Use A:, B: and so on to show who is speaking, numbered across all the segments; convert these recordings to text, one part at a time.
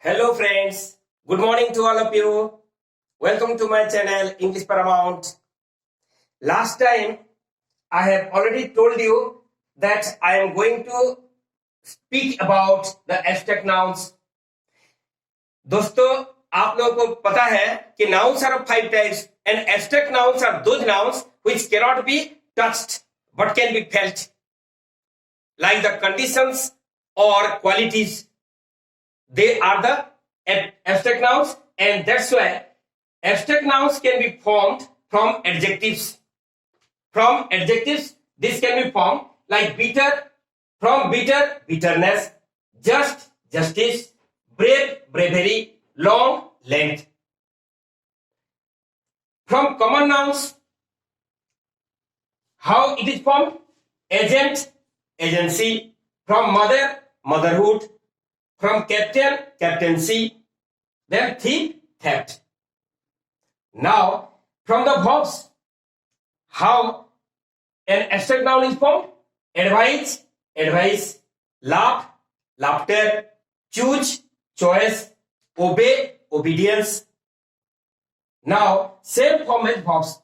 A: Hello friends, good morning to all of you. Welcome to my channel English Paramount. Last time I have already told you that I am going to speak about the abstract nouns. दोस्तों आप लोगों को पता है कि nouns are of 5 types and abstract nouns are those nouns which cannot be touched but can be felt, like the conditions or qualities. They are the abstract nouns, and that's why abstract nouns can be formed from adjectives. From adjectives, this can be formed like bitter, from bitter, bitterness, just, justice, brave, bravery, long, length. From common nouns, how it is formed? Agent, agency. From mother, motherhood. From captain, captaincy. Then thief, theft. Now, from the verbs, how an abstract noun is formed? Advise, advice. Laugh, laughter. Choose, choice. Obey, obedience. Now, same form as verbs.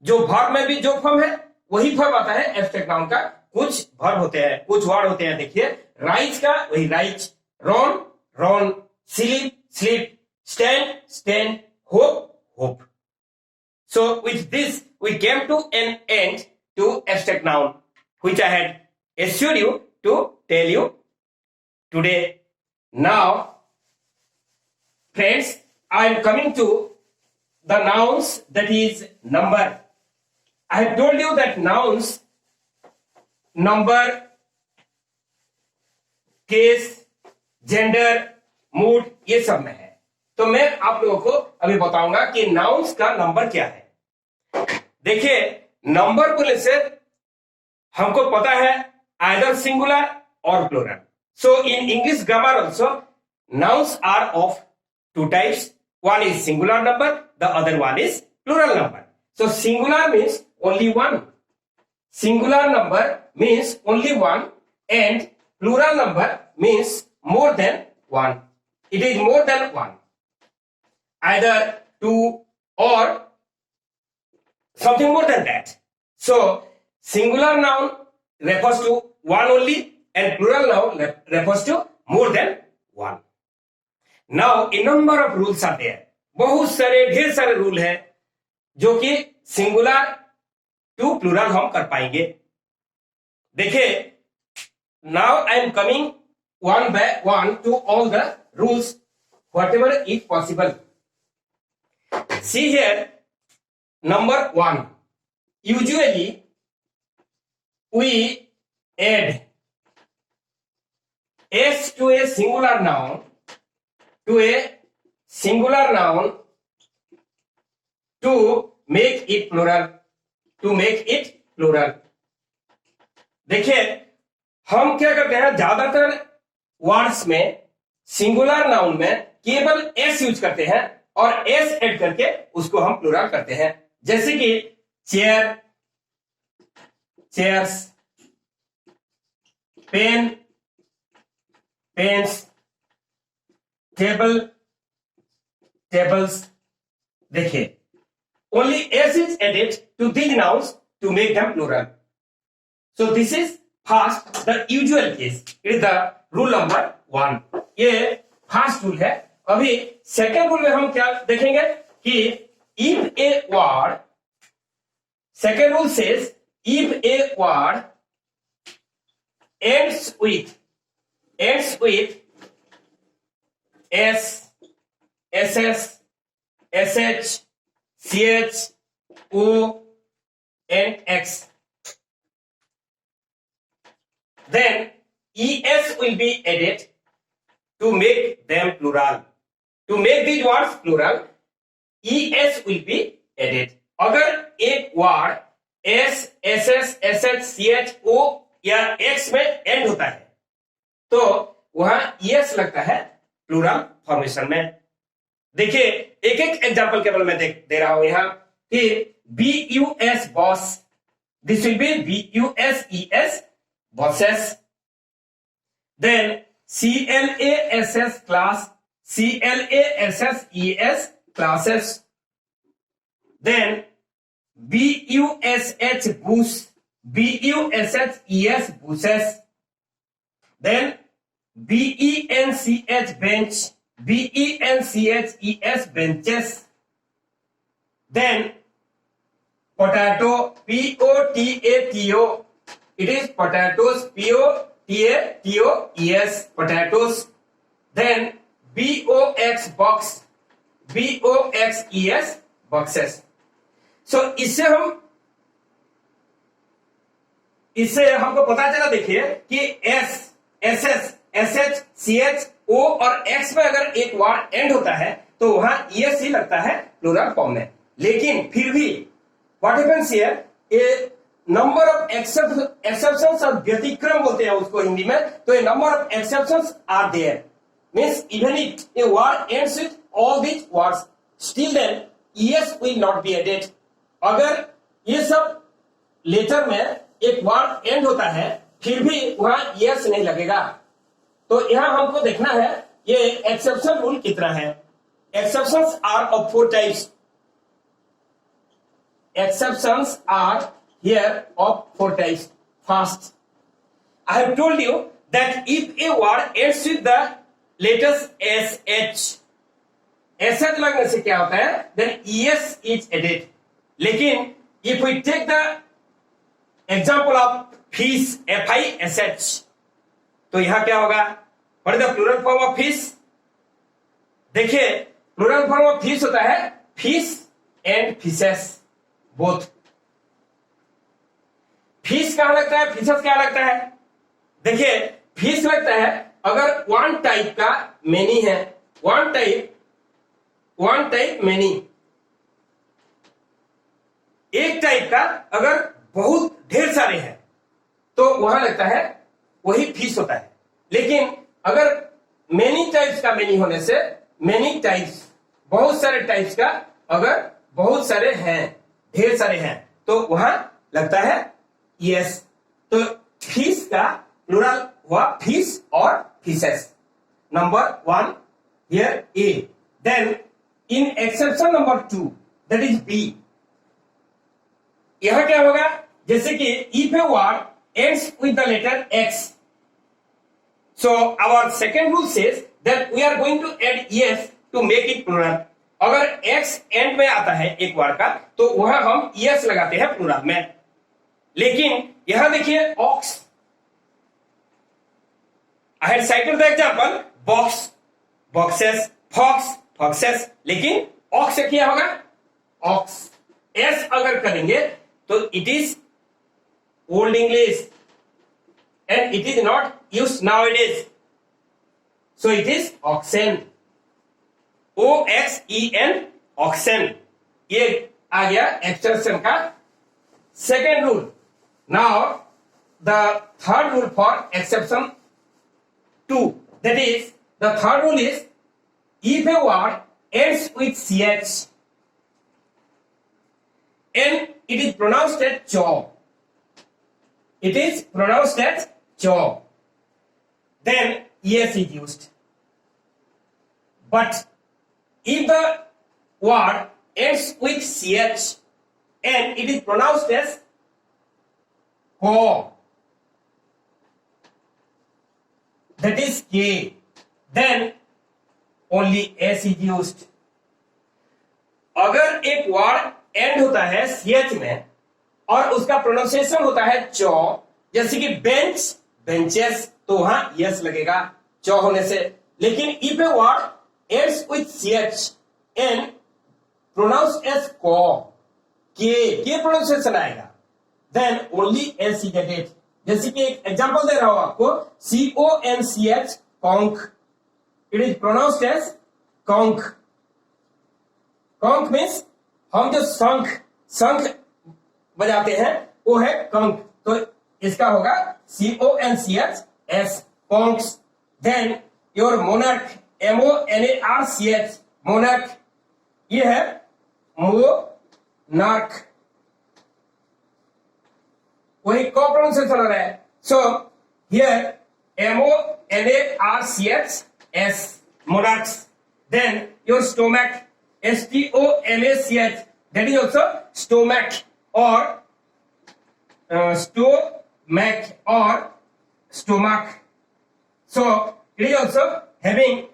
A: जो verb में भी जो form है वही form आता है abstract noun का. कुछ verb होते हैं, कुछ word होते हैं. देखिए, rise का वही rise. Run, run. Sleep, sleep. Stand, stand. Hope, hope. So with this, we came to an end to abstract noun, which I had assured you to tell you today. Now, friends, I am coming to the nouns, that is number. I have told you that nouns, number, case, gender, mood, ये सब में है. तो मैं आप लोगों को अभी बताऊंगा कि नाउन्स का नंबर क्या है. देखिए, नंबर बोले से हमको पता है आइदर सिंगुलर और plural. So in English grammar also nouns are of two types. One is singular number, the other one is plural number. So singular means only one. Singular number means only one, and plural number means more than one. It is more than one. Either two or something more than that. So singular noun refers to one only and plural noun refers to more than one. Now a number of rules are there. बहुत सारे ढेर सारे rule हैं जो कि singular to plural हम कर पाएंगे. देखिए, now I am coming one by one to all the rules, whatever is possible. See here, number one. Usually, we add s to a singular noun to make it plural. देखिए, हम क्या करते हैं, ज्यादातर वर्ड्स में singular noun में केवल S use करते हैं और एस ऐड करके उसको हम प्लूरल करते हैं. जैसे कि chair, chairs, pen, pens, table, tables. देखिए, only s is added to these nouns to make them plural. So this is first the usual case. It is the rule number one. ये first rule है. अभी second rule में हम क्या देखेंगे कि if a word, second rule says if a word ends with s, ss, sh, ch, o and x, then es will be added to make them plural. To make these words plural, es will be added. अगर एक word s, ss, sh, ch, o या x में and होता है तो वहां es लगता है प्लूरल फॉर्मेशन में. देखिए, एक एक एग्जांपल केवल मैं दे रहा हूं यहां कि bus boss, this will be buses bosses. Then CLASS class, CLASSES classes. Then BUSH boost, BUSHES bushes. Then BENCH bench, BENCHES benches. Then potato, POTATO, it is potatoes, POTATOES, potatoes. Then BOX box, BOXES boxes. So इससे हमको पता चला, देखिए कि S, S S, S H, C H, O और X में अगर एक वर्ड एंड होता है तो वहां ईएस ही लगता है प्लूरल फॉर्म में। लेकिन फिर भी what happens here, a number of exceptions और व्यतिक्रम बोलते हैं उसको हिंदी में, तो a number of exceptions are there, means even if a word ends with all these words, still then E S will not be added. अगर ये सब लेटर में एक वर्ड एंड होता है फिर भी वहां यस नहीं लगेगा। तो यहां हमको देखना है ये एक्सेप्शन रूल कितना है। Exceptions are of 4 types. Exceptions are here of 4 types. First, I have told you that if a word ends with the letters SH, SH लगने से क्या होता है? Then ES is added. लेकिन if we take the example of fish, FISH, तो यहां क्या होगा? What is the plural form of fish? देखिए plural form of fish होता है fish and fishes both. Fish कहां लगता है, फिशेस क्या लगता है? देखिए फिश लगता है अगर वन टाइप का मेनी है, वन टाइप मेनी, एक टाइप का अगर बहुत ढेर सारे हैं तो वहां लगता है वही फिश होता है। लेकिन अगर मेनी टाइप्स का मेनी होने से मेनी टाइप्स, बहुत सारे टाइप्स का अगर बहुत सारे हैं, ढेर सारे हैं, तो वहां लगता है यस। तो फिश का प्लूरल हुआ फिश और fishes. Number 1 here A. Then in exception number 2 that is B, यहां क्या होगा? जैसे कि if a word ends with the letter X, so our second rule says that we are going to add es to make it plural. अगर X end में आता है एक वर्ड का तो वहां हम यस लगाते हैं प्लूरल में। लेकिन यहां देखिए ox, I had cited the example box, boxes, fox, foxes, लेकिन ऑक्स से क्या होगा? ऑक्स। एस अगर करेंगे तो it is old English and it is not used nowadays, so it is oxen, OXEN, oxen. ये आ गया एक्सटेंशन का second rule. Now the third rule for exception 2, that is the third rule is if a word ends with ch and it is pronounced as job, it is pronounced as job, then yes is used. But if the word ends with ch and it is pronounced as ko, that is k, then only s is used. अगर एक word and होता है ch में और उसका pronunciation होता है चौ, जैसे कि बेंच, बेंचेस, तो वहां यस लगेगा चौ होने से। लेकिन if a word ends with ch and pronounced as ko, के प्रोनाउंसिएशन आएगा, then only s is added. जैसे कि एक एग्जांपल दे रहा हूं आपको, CONCH, conch, it is pronounced as conch. conch means हम जो शंख बजाते हैं वो है कंख, तो इसका होगा CONCH, conch. Then your monarch, MONARCH, monarch, ये है monarch, वही को प्रोनाउंसिएशन हो रहा है। So here MONARCH, monarchs, Then your stomach, stomach, that is also stomach or stomach. So it is also having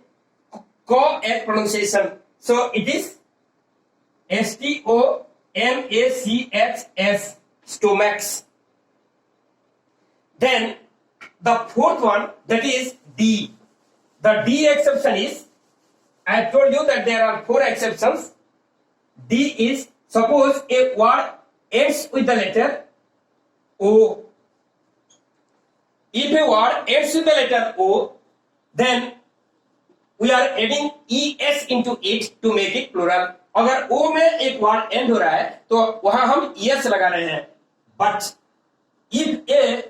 A: co-ed pronunciation. So it is stomachs, stomachs. Then the fourth one, that is D. The D exception is, I have told you that there are 4 exceptions. D is, suppose a word ends with the letter O. If a word ends with the letter O, then we are adding es into it to make it plural. अगर O में एक word and हो रहा है तो वहां हम es लगा रहे हैं. But if a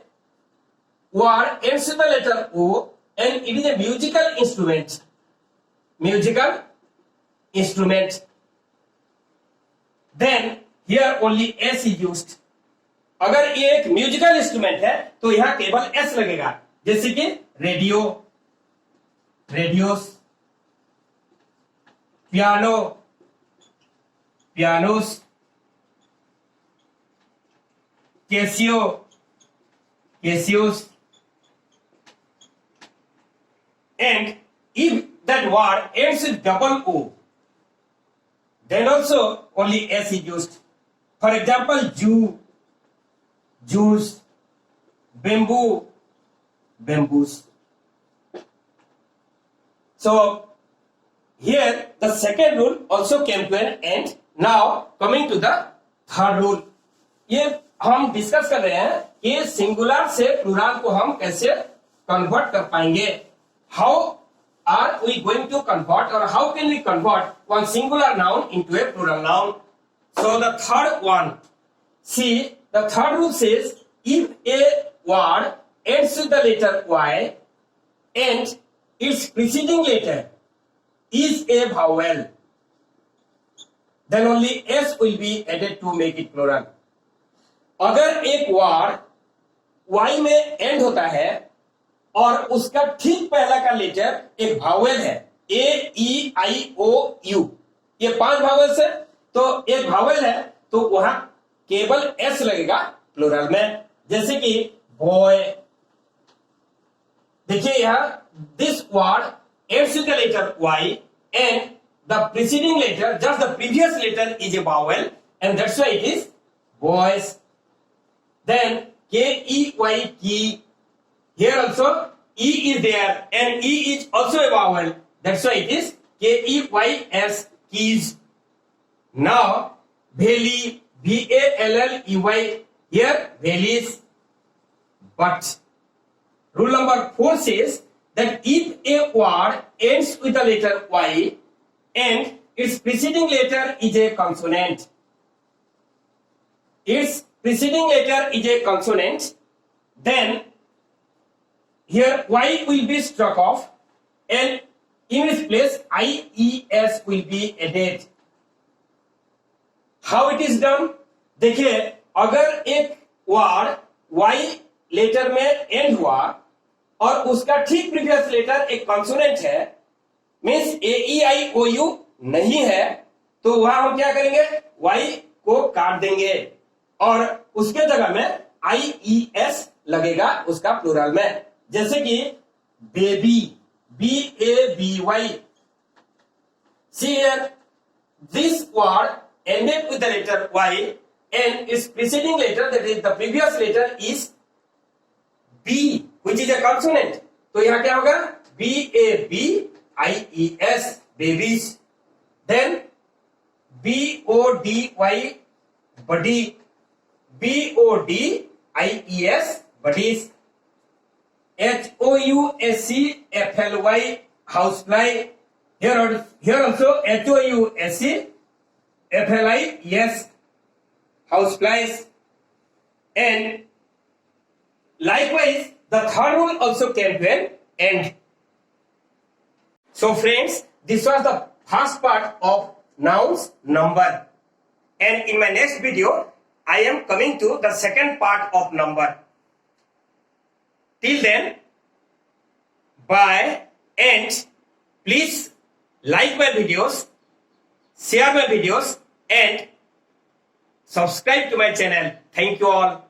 A: word ends with the letter O and it is a musical instrument, then here only s is used. अगर ये एक म्यूजिकल इंस्ट्रूमेंट है तो यहां केवल एस लगेगा, जैसे कि radio, radios, piano, pianos, Casio, Casios. And if that word ends with double O, then also only s is used. For example, Jew, Jews, bamboo, bamboos. So here the second rule also came to an end. Now coming to the third rule. ये हम discuss कर रहे हैं कि singular से plural को हम कैसे कन्वर्ट कर पाएंगे. How are we going to convert, or how can we convert one singular noun into a plural noun? So the third one, see, the third rule says if a word ends with the letter Y and its preceding letter is a vowel, then only s will be added to make it plural. अगर एक word Y में and होता है और उसका ठीक पहला का लेटर एक भावेल है, ए ई आई ओ यू, ये 5 भावेल्स है, तो एक भावेल है तो वहां केवल एस लगेगा प्लूरल में. जैसे कि बॉय, देखिए यहां this word ends with the letter Y and the preceding letter, just the previous letter is a vowel and that's why it is boys. Then K E Y key, here also e is there and e is also a vowel, that's why it is keys, keys. Now valley, valley, here valleys. But rule number 4 says that if a word ends with the letter y and its preceding letter is a consonant, then here y will be struck off and in its place ies will be added. How it is done? देखिए अगर एक word y letter में end हुआ और उसका ठीक previous letter एक consonant है, means A E I O U नहीं है, तो वहां हम क्या करेंगे, y को काट देंगे और उसके जगह में आई ई एस लगेगा उसका प्लूरल में. जैसे कि baby, BABY. See here, this word ended with the letter Y and its preceding letter, that is the previous letter, is B, which is a consonant. तो यहाँ क्या होगा, BABIES, babies. Then BODY, buddy, BODIES, buddies. HOUSEFLY, housefly. Here also HOUSEFLY, yes, houseflies. And likewise, the third rule also came to an end. So friends, this was the first part of nouns number. And in my next video, I am coming to the second part of number. Till then, bye, and please like my videos, share my videos, and subscribe to my channel. Thank you all.